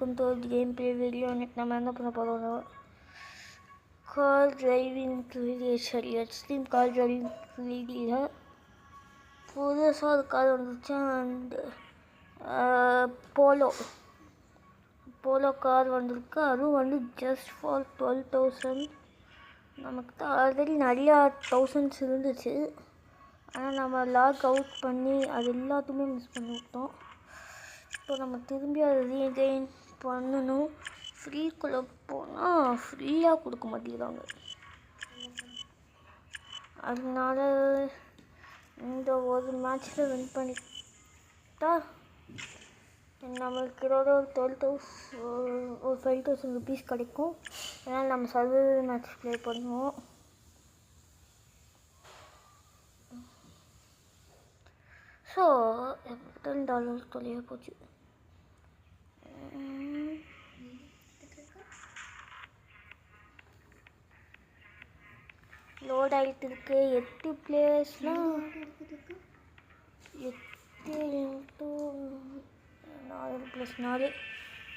Game play video நம்ம என்ன பண்ண போகிறோம்னா car driving creation extreme car driving video புதுசாக ஒரு கார் வந்துச்சு. அண்ட் போலோ கார் வந்திருக்கு. அதுவும் வந்து ஜஸ்ட் ஃபார் 12,000. நமக்கு தான் ஆல்ரெடி நிறையா தௌசண்ட்ஸ் இருந்துச்சு. ஆனால் நம்ம லாக் அவுட் பண்ணி அது எல்லாத்தையுமே மிஸ் பண்ணிவிட்டோம். இப்போ நம்ம திரும்பி அதை ரீகெயின் பண்ணணும். ஃப்ரீக்குள்ளே போனால் ஃப்ரீயாக கொடுக்க மாட்டேங்கிறாங்க. அதனால இந்த ஒரு மேட்ச்சில் வின் பண்ணிட்டா நம்மளுக்கு ஏதாவது ஒரு 5,000 ருபீஸ் கிடைக்கும். அதனால் நம்ம சர்வைவல் மேட்ச் ப்ளே பண்ணுவோம். ஸோ $10 தொலையாக போச்சு. லோட் ஆகிட்டு இருக்கு. 8 பிளேயர்ஸ்னால் 8 × 4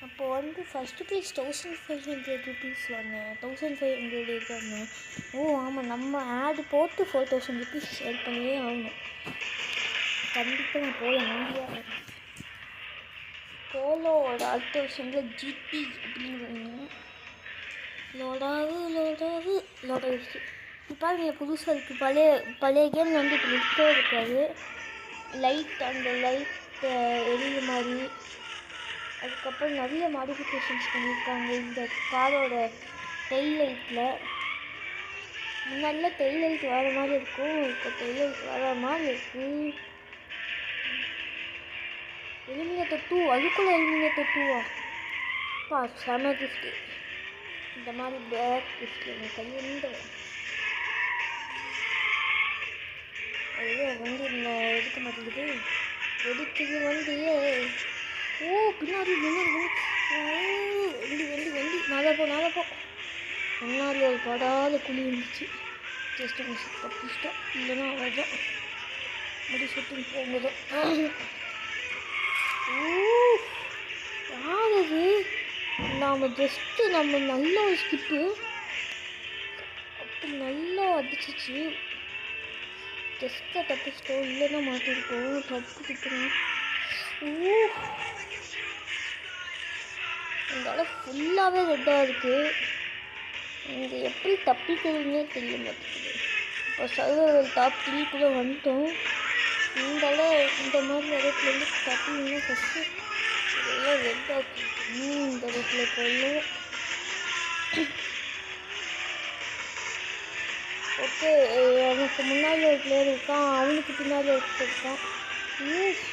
அப்போ வந்து ஃபஸ்ட்டு ப்ரைஸ் 1,500 ருபீஸ் வாங்கினேன். 1,500 வாங்கினேன். ஆமாம், நம்ம ஆடு போட்டு 4,000 ருபீஸ் சேல் பண்ணியே ஆகணும். கண்டிப்பாக நான் போல முடியாது. போலோட அடுத்த வருஷத்தில் ஜிடி அப்படின்னு லோடாகிடுச்சு. இப்போ நீங்கள் புதுசாக இருக்குது. பழைய கேம் வந்து இப்போ நிற்கவே இருக்காது. அந்த லைட் எரியுற மாதிரி. அதுக்கப்புறம் நிறைய மாடிஃபிகேஷன்ஸ் பண்ணியிருக்காங்க இந்த காரோட டெயில் லைட்டில். முன்னாடிலாம் டெயில் லைட் வர மாதிரி இருக்கும், இப்போ டெயில் லைட் வர மாதிரி இருக்குது. எலிமினேட்டர் 2, அதுக்குள்ளே எலிமினேட்டர் 2வா? செம கிஃப்ட்டு. இந்த மாதிரி பேக் கிஃப்ட் எனக்கு கையிலிருந்து வந்து எடுக்க மாட்டேங்குது. எடுக்குது வண்டியே. பின்னாடி வண்டி நாளை போ. முன்னாடி ஒரு படாத குழி இருந்துச்சு. ஜஸ்ட் மிஸ் தப்பிச்சிட்டோம். இல்லைன்னா அவ்வளோதான் முடிச்சுட்டு போகும்போது. யாரது? நம்ம நல்ல ஒரு ஸ்கிப்பு அப்படி நல்லா அடிச்சிச்சு. ஜஸ்ட்டாக தப்பிச்சிட்டோம். இல்லைன்னா மாட்டிருக்கோம். தப்பு கிட்டுறோம். இந்த இடம் ஃபுல்லாகவே ரெட்டாக இருக்குது. இங்கே எப்படி தப்பிக்கிறதுனே தெரிய மாட்டேங்குது. இப்போ சர்வைவல் டாப் 3 வந்துட்டோம். இந்த மாதிரி இடத்துலேருந்து தப்பிங்கன்னா ஃபஸ்ட்டு இதெல்லாம் ரெட்டாக இந்த இடத்துல போடணும். ஓகே, எனக்கு முன்னாடி ஒரு பிளேயர் இருக்கான், அவனுக்கு பின்னாடி இருக்கான்.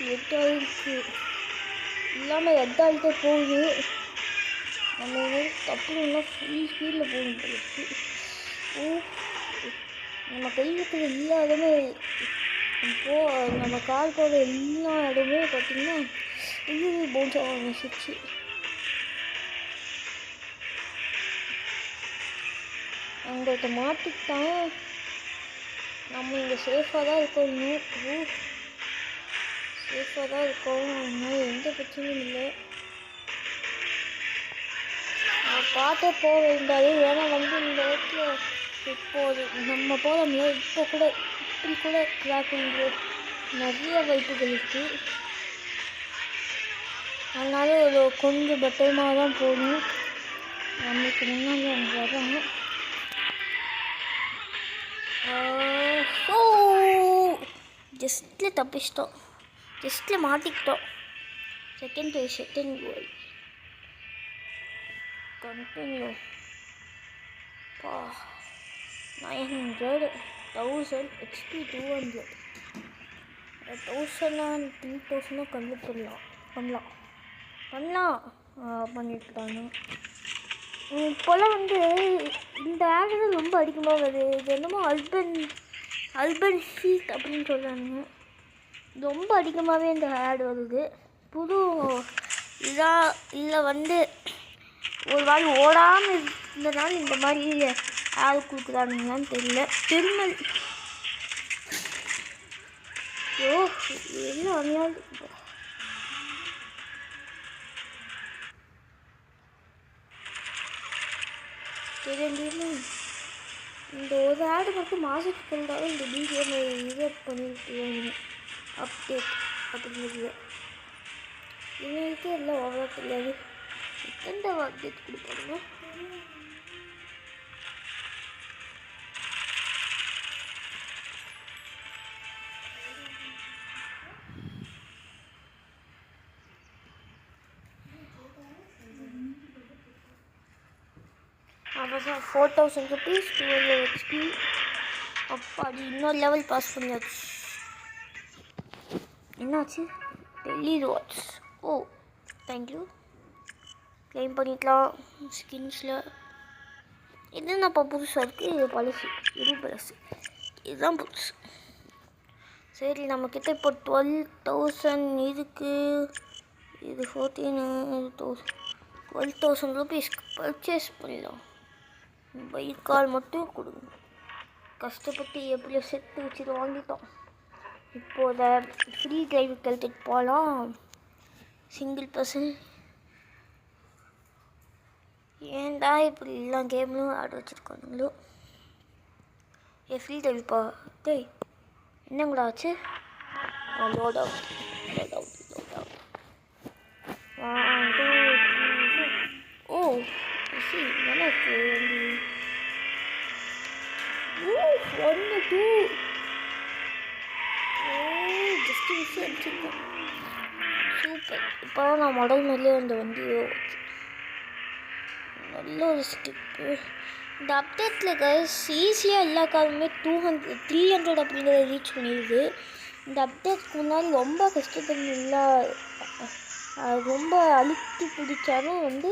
ரெட்டாகிடுச்சு. இல்லாமல் ரெட்டாகிட்டே போகுது. நம்ம தப்புனா ஃபுல் ஸ்பீடில் போகணும். நம்ம கைவிட்டு எல்லா இடமே நம்ம கால் போகிற எல்லா இடமே பார்த்திங்கன்னா பவுன்ஸ் ஆக ஆரம்பிச்சிச்சு. அவங்கள்ட்ட மாட்டிக்கிட்டான். நம்ம இங்கே சேஃபாக தான் இருக்கணும். அதனால எந்த பிரச்சனையும் இல்லை. பார்த்தே போக வேண்டாது. ஏன்னா வந்து இந்த இடத்துல இப்போது நம்ம போகிறோம்ல, இப்படி கூட கிராக் பண்ணுறது நிறைய வாய்ப்புகள் இருக்குது. அதனால கொஞ்சம் பத்திரமாக தான் போகணும். நம்மளுக்கு முன்னாடி அவங்க வர்றாங்க. ஜஸ்ட்டில் தப்பிச்சிட்டோம். ஜஸ்ட்டில் மாட்டிக்கிட்டோம். Second goal. Continue. 900, 1000 XP 200, 1000 and 3000 பண்ணலாம் பண்ணிட்டுருக்காங்க. இப்போல்லாம் வந்து இந்த ஆடு தான் ரொம்ப அதிகமாக வருது. இது என்னமோ அல்பன் ஹீட் அப்படின்னு சொல்கிறாங்க. ரொம்ப அதிகமாகவே இந்த ஆடு வருது. புது இல்லை வந்து ஒரு வாரி ஓடாமல் இருந்தனால இந்த மாதிரி ஆடு கொடுக்குறானுங்களான்னு தெரியல. திருமல் எல்லாம் அநியாயம். தெரியுமா? இந்த ஒரு ஆடு மட்டும் மாதத்துக்கு இருந்தாலும் இந்த பிஜிஎம் இதை பண்ணிட்டு அப்டேட் அப்படிங்கிறது இவங்களுக்கே எல்லாம் அவ்வளோ தெரியாது. எந்த அப்டேட் கொடுப்பாங்க? அதான் 4000 rupees 12 HP. அப்பாடி இன்னொரு லெவல் பாஸ் பண்ணியாச்சு. என்னாச்சு? டெல்லி ரோட்ஸ். ஓ தேங்க்யூ. கிளைம் பண்ணிக்கலாம் ஸ்கின்ஸில். இது என்னப்பா புதுசாக இருக்குது? இது பழசு. இது பழசு. இதுதான் புதுசு. சரி நம்மக்கிட்ட இப்போ 12,000 இதுக்கு. இது 12,000 rupeesக்கு பர்ச்சேஸ் பண்ணலாம். பைக் கால் மட்டும் கொடுங்க. கஷ்டப்பட்டு எப்படியோ செத்து வச்சுட்டு வாங்கிட்டோம். இப்போத ஃப்ரீ டிரைவுக்கு எடுத்துகிட்டு போகலாம். Single person. ஏன்டா இப்படி எல்லா கேம்லையும் ஆட வச்சுருக்கானுங்களோ. ஃப்ரீ டிரைவ்ப்பா. டேய் என்னங்கடா ஆச்சு? Load out. ஓ சரி நல்லா இருக்கு. 1 2 ஜஸ்ட் மிஸ் அடிச்சிருக்கேன். சூப்பர். இப்போ நான் மாடல் மாதிரியே அந்த வண்டியோ நல்ல ஒரு ஸ்டிப்பு. இந்த அப்டேட்டில் கைஸ் ஈஸியாக எல்லா காருமே 300 அப்படிங்கிறத ரீச் பண்ணிடுது. இந்த அப்டேட்க்கு முன்னாடி ரொம்ப கஷ்டப்பட்டு இல்லை, ரொம்ப அழுத்தி பிடிச்சாலும் வந்து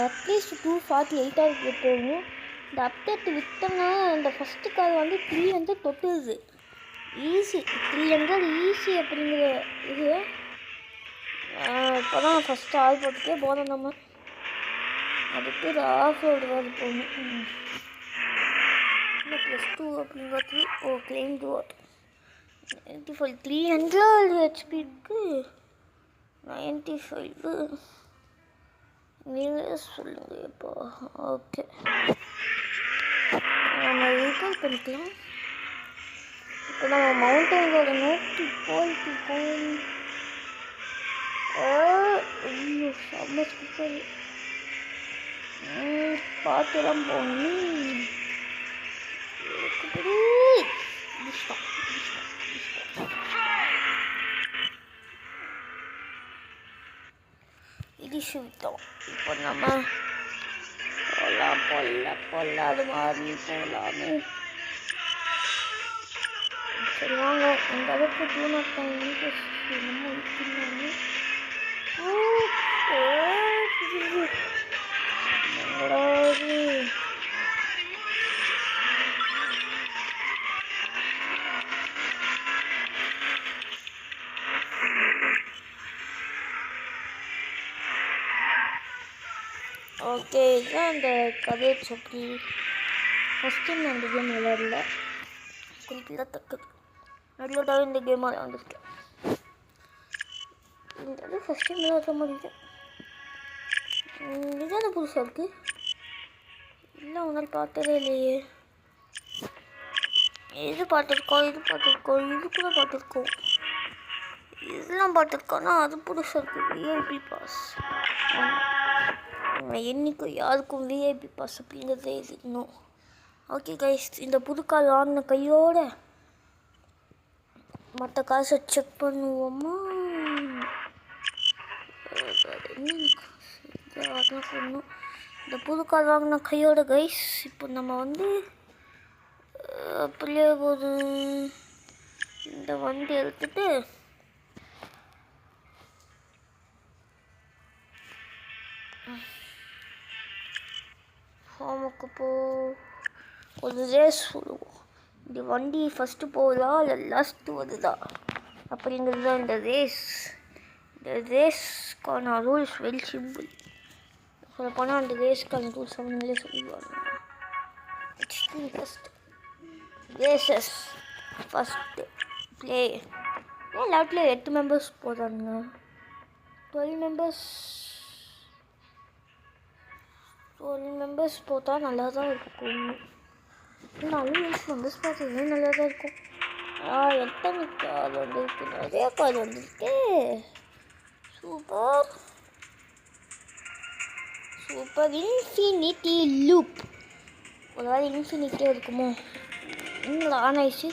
அட்லீஸ்ட் 248 போகணும். இந்த அப்டேட் விட்டோம்னா அந்த ஃபஸ்ட்டு கார் வந்து 300 தொட்டுது. ஈஸி 300 ஈஸி அப்படிங்கிற இது. இப்போ தான் ஃபஸ்ட்டு ஆள் போட்டுட்டே போகிறோம். நம்ம அதுக்கு ஒரு ஆஃப் ரோடு வேறு போகணும். இல்லை +2 அப்படிங்கிறது. ஓ கிளைம் ரோட் 95 300 ஹெச்பிக்கு 95 நீங்களே சொல்லுங்கள். இப்போ ஓகே நம்ம ரிப்பேர் பண்ணிக்கலாம். இப்போ நம்ம மவுண்டனோட நோக்கி போயிட்டுருக்கோம். ஐயோ செம்ம ஸ்கூப்பர். பார்த்துலாம் போகணும். இடிச்சு விட்டோம். இப்போ நம்ம பொல்லாது மாதிரி போகலாமே. சரி வாங்க. அந்த அளவுக்கு தூணாட்டாங்க என்னமோ இருக்கிறாங்க. ஓகே இதுதான் அந்த கதையை சொல்லி ஃபஸ்ட் டைம் நான் இந்த கேம் விளையாடல. குறிப்பிடத்தக்கது. நல்லதாக இந்த கேம் விளையாண்டுருக்கேன். இது ஃபஸ்ட் டைம் விளையாடுற மாதிரி இருக்கு. இதுதானே புதுசாக இருக்குது. இல்லை உன்னால பார்த்ததே இல்லையே. இது பார்த்துருக்கோம், இது கூட பார்த்துருக்கோம், இதெல்லாம் பார்த்துருக்கோன்னா அது புதுசாக இருக்குது. விஐபி பாஸ் என்றைக்கும் யாருக்கும் விஐபி பாஸ் அப்படிங்கிறதே இருக்கணும். ஓகே கைஸ், இந்த புது கார் வாங்கின கையோட மற்ற காசை செக் பண்ணுவோமா? அதான் சொல்லணும். இந்த புது கார் வாங்கின கையோட கைஸ் இப்போ நம்ம வந்து அப்படியே ஒரு இந்த வண்டி எடுத்துட்டு ஹோமுக்கு ஒரு ரேஸ் சொல்லுவோம். இந்த வண்டி ஃபஸ்ட்டு போகுதா இல்லை லாஸ்ட்டு வருதா அப்படிங்கிறது தான் இந்த ரேஸ். இந்த ரேஸ்க்கான ரூல்ஸ் வெரி சிம்பிள். சொல்ல போனால் அந்த ரேஸ்க்கான ரூல்ஸ் அவங்களே சொல்லுவாங்க. Extreme first races first play. ஏன் லேப்டில் 8 மெம்பர்ஸ் போகிறாங்க, 12 மெம்பர்ஸ். ஸோ 1 மெம்பர்ஸ் போட்டால் நல்லா தான் இருக்கும். நிறைய மெம்பர்ஸ் பார்த்தீங்கன்னா நல்லா தான் இருக்கும். எத்தனை கால் வந்துருக்கு? நிறைய கால் வந்துருக்கு. Super super. Infinity loop. ஒரு வேலை இன்ஃபினிட்டியாக இருக்குமோ? இன்னும் ஆன் ஆயிடுச்சு.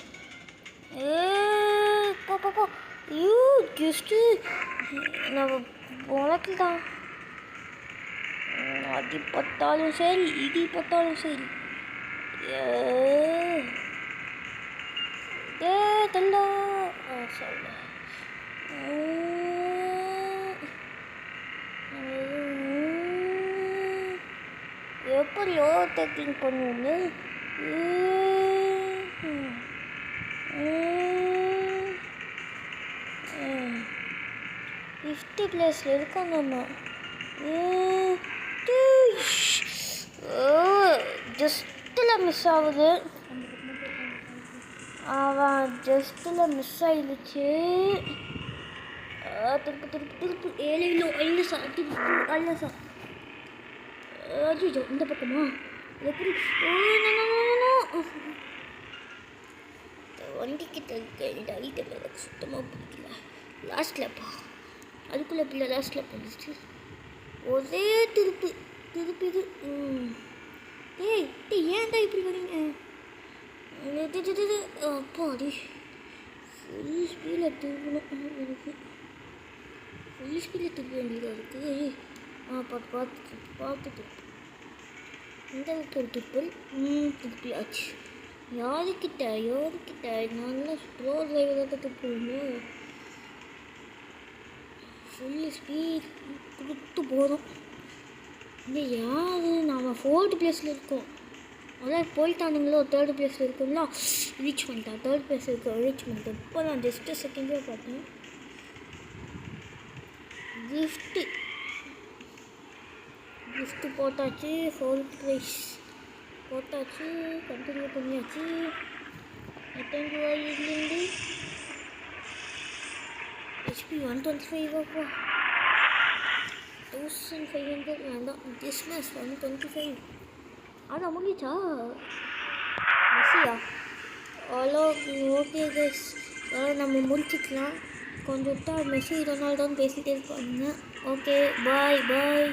போ ஐயோ ஜஸ்ட்டு நம்ம உனக்கு தான் அடி பட்டாலும் சரி இடி பட்டாலும் சரி. தண்டா சொல்ல எப்படி ஓவர் டேக்கிங் பண்ணுவோங்க? 50 பிளேஸில் இருக்கோம் நம்ம. ஜஸ்ட்டில் மிஸ் ஆகுது. அவன் ஜஸ்ட்டில் மிஸ் ஆயிடுச்சு. திருப்பு 7 கிலோ 5 சா திருப்பு 5 சா. அஜிஜோ இந்த பக்கமா எப்படி வண்டிக்கிட்ட இருக்க இந்த ஐட்டம் எனக்கு சுத்தமாக பிடிக்கல. லாஸ்ட்லப்பா அதுக்குள்ளே பிள்ளை லாஸ்ட்டில் பண்ணிச்சு. ஒரே திருப்பு இது. ஏன்டா இப்படி வரீங்க? அப்பா அடி ஃபுல் ஸ்பீடில் திருப்பணும். எனக்கு ஃபுல் ஸ்பீடில் திருப்ப வேண்டியதாக இருக்குது. பார்த்துட்டு இந்த ஒரு திருப்பல் திருப்பியாச்சு. யாருக்கிட்ட நல்லா ஸ்லோ டிரைவராக தான் திருப்புவோம். ஃபுல் ஸ்பீட் கொடுத்து போகிறோம். இந்த யார் நாம் 4th பிளேஸில் இருக்கோம். அதான் போயிட்டானுங்களோ 3rd பிளேஸில் இருக்கோம்னா ரீச் பண்ணிட்டேன். 3rd பிளேஸ் ரீச் பண்ணிட்டேன். இப்போ நான் ஜஸ்ட்டு செகண்டாக பார்த்தேன். கிஃப்ட்டு போட்டாச்சு. 4th பிளேஸ் போட்டாச்சு. கண்டினியூ பண்ணியாச்சு. எத்தனை ரூபாயிலிருந்து HP 125 1500 வேண்டாம். கிறிஸ்மஸ் 125 ஆனால் முடிச்சா மெஸ்ஸியா? ஹலோ ஓகே கைஸ், நம்ம முடிச்சுக்கலாம். கொஞ்சம் விட்டா மெஸ்ஸி ரொனால்டோன்னு பேசிகிட்டே இருப்பாங்க. Okay bye.